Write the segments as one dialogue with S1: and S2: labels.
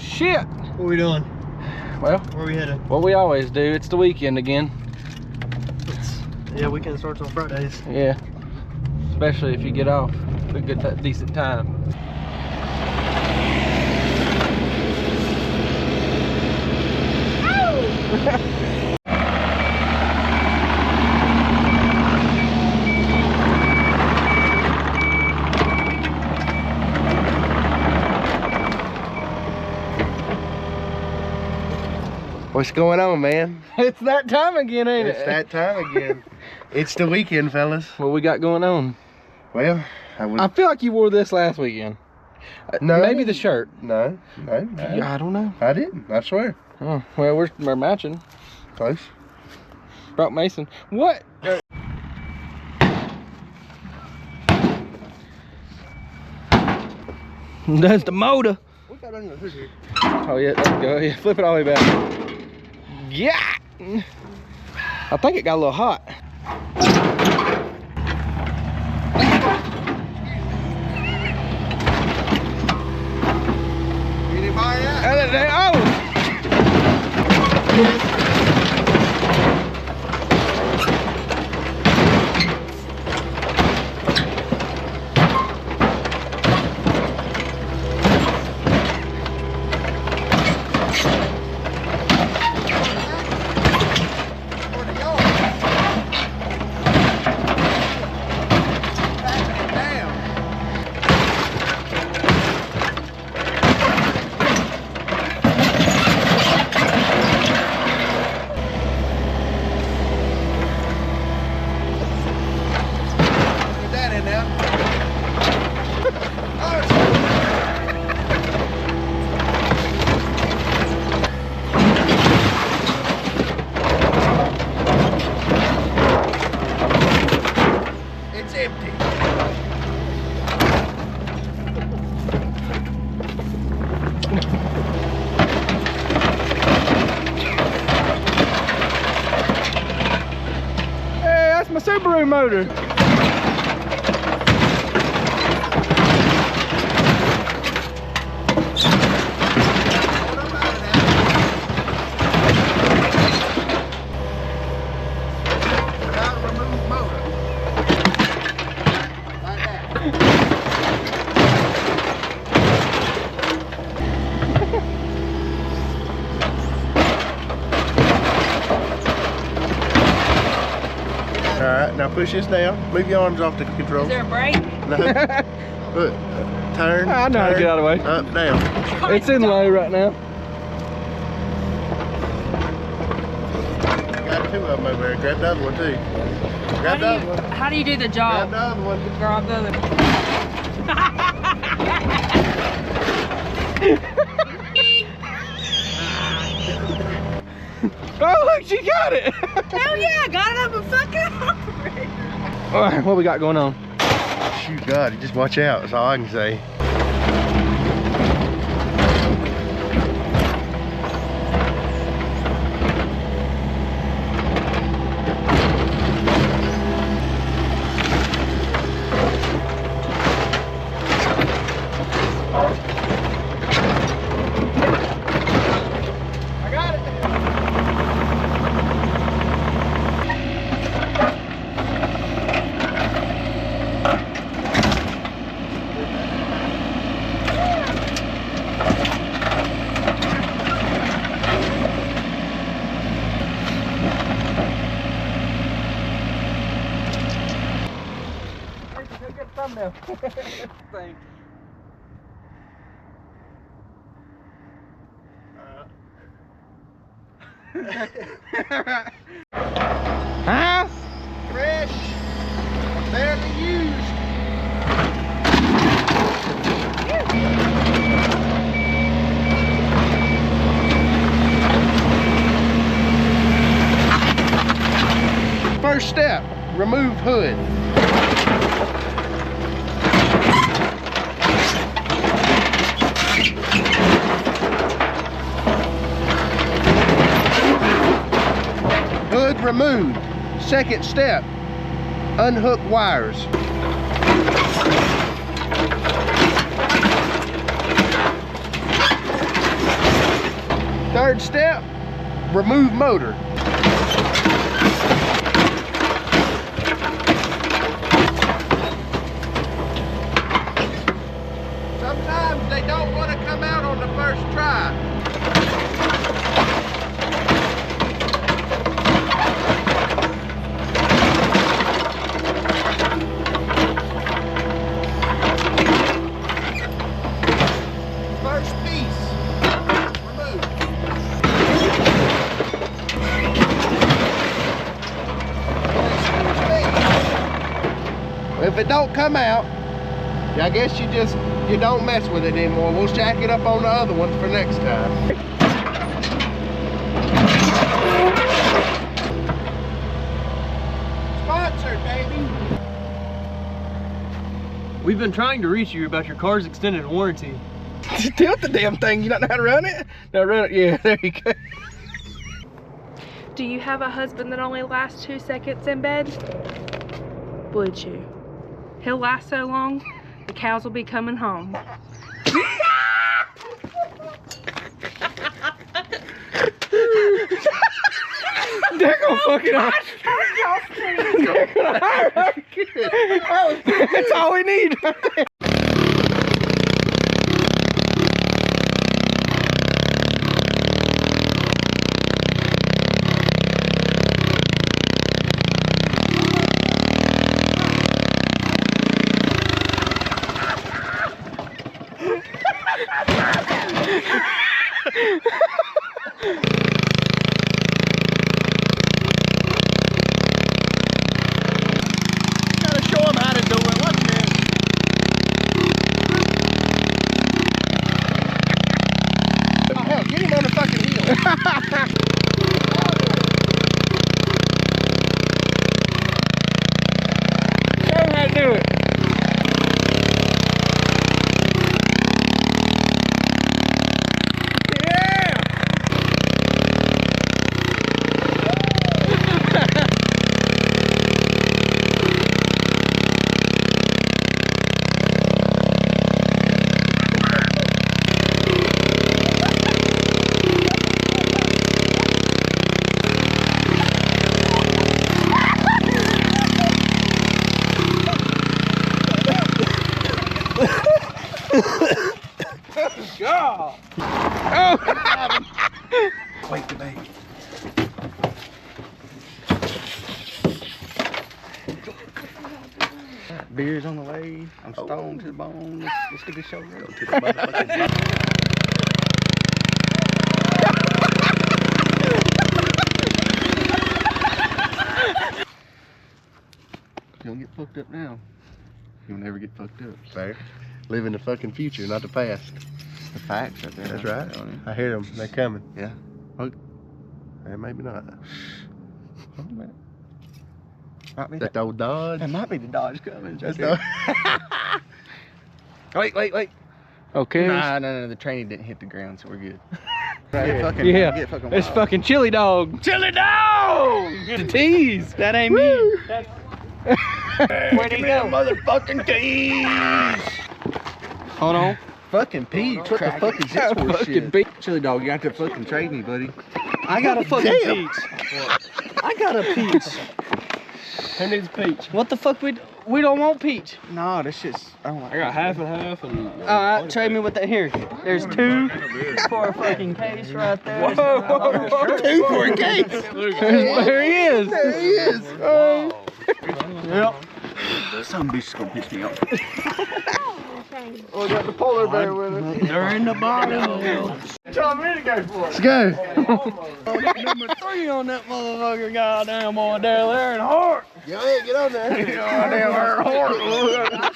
S1: shit.
S2: What are we doing?
S1: Well,
S2: Where are we headed?
S1: what we always do. It's the weekend again.
S2: Yeah, weekend starts on Fridays.
S1: Yeah. Especially if you get off a good, decent time.
S2: What's going on, man?
S1: It's that time again, ain't
S2: It's
S1: it?
S2: that time again. It's the weekend, fellas.
S1: What we got going on?
S2: Well,
S1: I feel like you wore this last weekend.
S2: No.
S1: Maybe the shirt.
S2: No.
S1: I don't know.
S2: I didn't. I swear.
S1: Oh, well, we're matching.
S2: Close.
S1: Brock Mason. What? That's the motor.
S2: What's that under the hood here?
S1: Oh yeah, there we go. Yeah, flip it all the way back. Yeah. I think it got a little hot.
S2: Anybody out? It's empty.
S1: Hey, that's my Subaru motor.
S2: Alright, now push this down. Move your arms off the controls.
S3: Is there a brake?
S2: No. Look. Turn.
S1: I know how to
S2: turn,
S1: get out of the way.
S2: Up, down.
S1: It's in low right now.
S2: Got two of them over there. Grab the other one too. Grab the other one.
S3: How do you do the
S2: Grab
S3: job?
S2: the other one.
S3: Grab the other.
S1: Oh look, she got it!
S3: Hell yeah, I got it up a fucking operator.
S1: Alright, what we got going on?
S2: Shoot, God, just watch out. That's all I can say.
S1: I got it! Good thumbnail. Thing. Huh?
S2: Fresh. Barely used. First step, remove hood. Hood removed. Second step, unhook wires. Third step, remove motor. Sometimes they don't want to come out on the first try. First piece, remove. If it don't come out, I guess you don't mess with it anymore. We'll jack it up on the other ones for next time. Sponsored, baby.
S4: We've been trying to reach you about your car's extended warranty.
S1: Tilt the damn thing. You don't know how to run it? No, run it. Yeah, there you go.
S3: Do you have a husband that only lasts 2 seconds in bed? Would you? He'll last so long, the cows will be coming home.
S1: They're gonna fucking hire. They're gonna hire our kid. That's all we need.
S2: Gotta show them how to do it. Watch this. Oh, hell, get him on the fucking wheel.
S1: Show them how to do it. God. Oh.
S2: Wait the baby.
S5: Beer's on the way. I'm stoned to the bone. Let's get this show ready.
S2: Go to the motherfucking
S5: You'll get fucked up now. You'll never get fucked up.
S2: Fair. Live in the fucking future, not the past.
S5: The facts right there.
S2: That's right. I hear them. They're coming.
S5: Yeah.
S2: And maybe not.
S5: Oh, man. Might be
S2: That old Dodge.
S5: that might be the Dodge coming.
S2: That's
S5: Okay.
S2: Wait.
S1: Okay.
S5: No. The train didn't hit the ground, so we're good.
S1: Yeah.
S5: Fucking,
S1: Yeah.
S5: Get fucking
S1: It's
S5: wild.
S1: fucking chili dog. Chili dog. The tease. That ain't me.
S5: Where'd he go? Motherfucking keys.
S1: Hold on.
S5: Fucking Peach. What the fuck is this for
S1: Fucking
S5: shit?
S1: beat.
S5: Chili dog, you have to fucking trade me, buddy.
S4: I got a fucking
S2: Damn.
S4: peach. I got a peach.
S2: Who needs peach?
S4: What the fuck we don't want peach.
S5: No, this shit's. Oh my
S4: I got half and half and.
S1: Uh,
S4: Trade me with that here. There's 2 for a fucking case right there.
S1: Whoa.
S2: 2 for a case.
S1: There he is.
S2: There he is.
S4: Yep.
S5: Some bitch gonna piss me off.
S2: Oh, we got the polar bear with us.
S4: They're in the bottom.
S2: Tell me to go for it.
S5: Let's go.
S4: Number 3 on that motherfucker, goddamn boy down there in Hart.
S2: Go ahead, get on there.
S5: Goddamn Hart.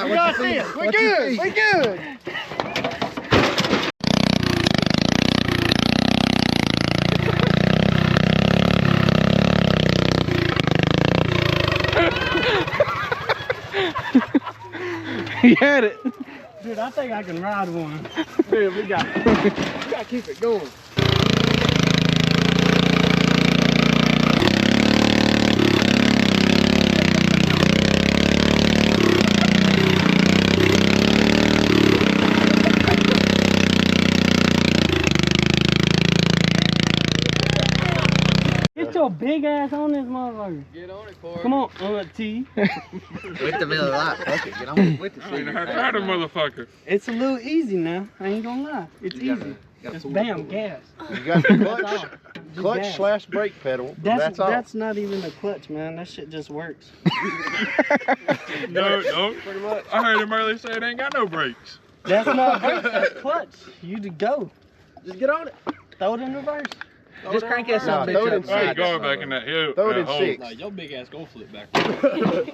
S2: We got this. We're good. We're good.
S1: He had it.
S4: Dude, I think I can ride one. Dude, we got gotta keep it going. Get your big ass on this motherfucker. Get on it, Corey. Come on, T.
S5: With the middle light. Fuck it. Get on with the
S6: I ain't had a motherfucker.
S4: It's a little easy now. I ain't gonna lie. It's easy. Just bam, gas.
S2: You got the
S4: That's all.
S2: clutch,
S4: Just
S2: clutch
S4: gas.
S2: slash brake pedal. That's all.
S4: That's not even a clutch, man. That shit just works.
S6: No.
S4: Pretty much.
S6: I heard him earlier say it ain't got no brakes.
S4: That's not brakes, that's clutch. You to go. Just get on it. Throw it in reverse.
S5: Just crank that
S2: Nah,
S5: son of a
S2: throw it
S5: bitch
S2: in
S5: up.
S6: I ain't
S2: six.
S6: going back in that hill.
S2: Throw it
S6: that
S2: in
S6: hole.
S2: six.
S4: Like, your big ass go flip back.
S6: Nobody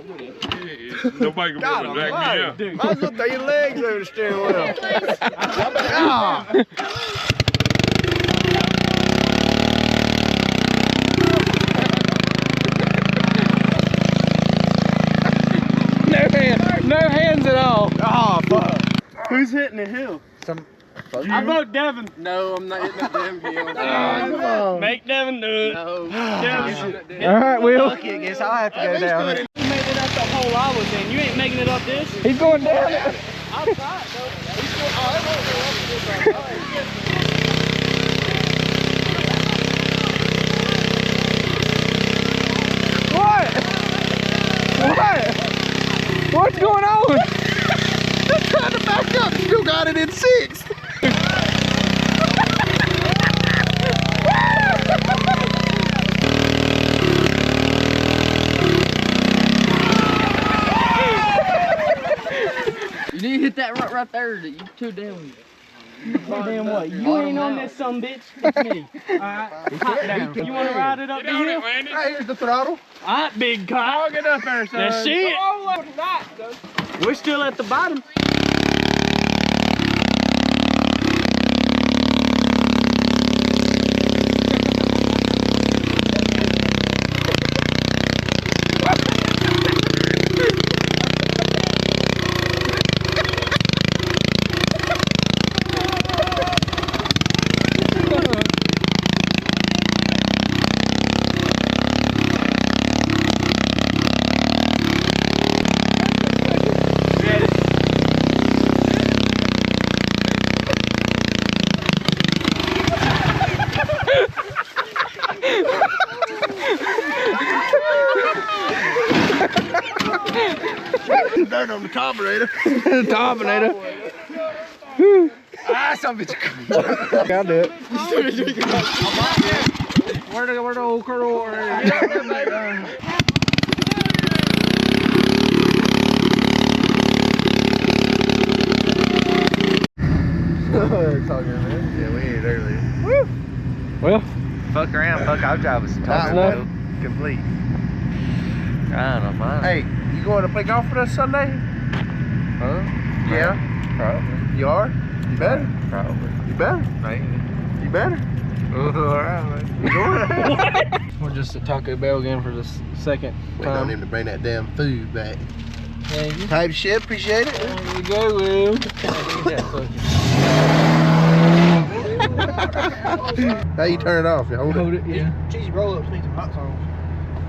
S6: can move it back here.
S4: Dude.
S2: Might as well throw your legs over the steering wheel. Ah.
S1: No hands at all.
S2: Oh, fuck.
S4: Who's hitting the hill? I vote Devin.
S5: No, I'm not hitting that damn hill.
S2: Come on.
S4: Make Devin do it.
S5: No.
S4: Devin.
S1: All right, Will.
S5: Okay, I guess I'll have to go down.
S4: You made it up the hole I was in. You ain't making it up this.
S1: He's going down it.
S4: I'll try it though. He's still, oh, it won't go up to this.
S1: What? What's going on?
S2: Just trying to back up. Still got it in sixth.
S5: You need to hit that right there. You too damn.
S4: Damn what? You ain't on this some bitch. It's me. Alright? Hop down. You wanna ride it up the
S6: Get on
S4: hill?
S6: it, Randy.
S2: Hey, here's the throttle.
S4: Alright, big cock.
S6: Get up there, son.
S4: Let's see it. We're still at the bottom.
S2: Dirt on the carburetor.
S1: Dominator.
S5: Ah, some bitch.
S1: I'll do it.
S4: Where the old curl?
S2: Yeah, we ate earlier.
S1: Well,
S5: Fuck around, fuck. I'll drive us.
S2: Not
S1: enough.
S2: complete.
S5: I don't know,
S2: Hey, you going to play golf with us Sunday?
S5: Huh?
S2: Yeah.
S5: Probably.
S2: You are? You better?
S5: Probably.
S2: You better?
S5: Maybe.
S2: You better?
S5: Alright,
S2: You going?
S1: we're just at Taco Bell again for the second
S2: Wait on
S1: time.
S2: him to bring that damn food back.
S1: Thank you.
S2: Type shit, appreciate it.
S1: There you go, Will.
S2: How you turn it off, y'all?
S1: Hold it, yeah.
S4: Cheesy roll-ups need some hot sauce.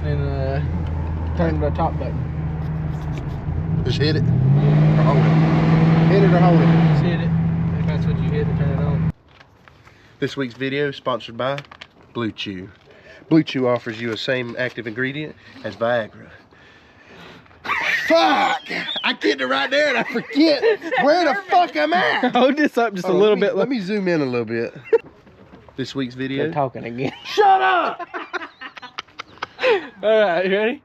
S1: And turn the top button.
S2: Just hit it. Or hold it. Hit it or hold it.
S1: Just hit it. If that's what you hit to turn it on.
S2: This week's video is sponsored by Blue Chew. Blue Chew offers you the same active ingredient as Viagra. Fuck! I get it right there and I forget where the fuck I'm at.
S1: Hold this up just
S2: Hold
S1: a
S2: on,
S1: little
S2: let me-
S1: bit.
S2: Let me zoom in a little bit. This week's video.
S1: They're talking again.
S2: Shut up!
S1: All right, you ready?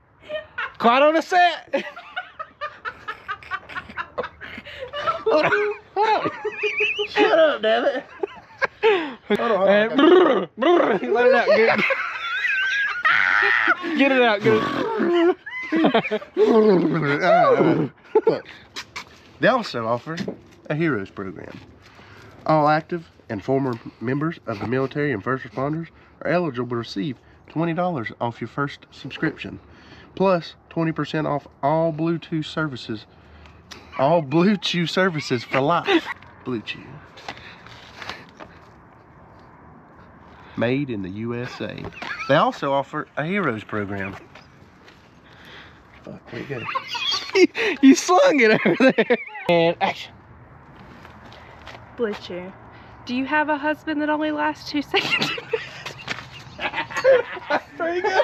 S1: Quiet on the set.
S2: Hold on. Shut up, damn it. Hold on, hold on.
S1: And let it out, good. Get it out, good.
S2: Look, they also offer a Heroes program. All active and former members of the military and first responders are eligible to receive $20 off your first subscription, plus 20% off all Bluetooth services. All Blue Chew services for life. Blue Chew. made in the USA. They also offer a heroes program. Fuck, where you go?
S1: You slung it over there. And action.
S3: Blue Chew, do you have a husband that only lasts 2 seconds?
S1: Pretty good.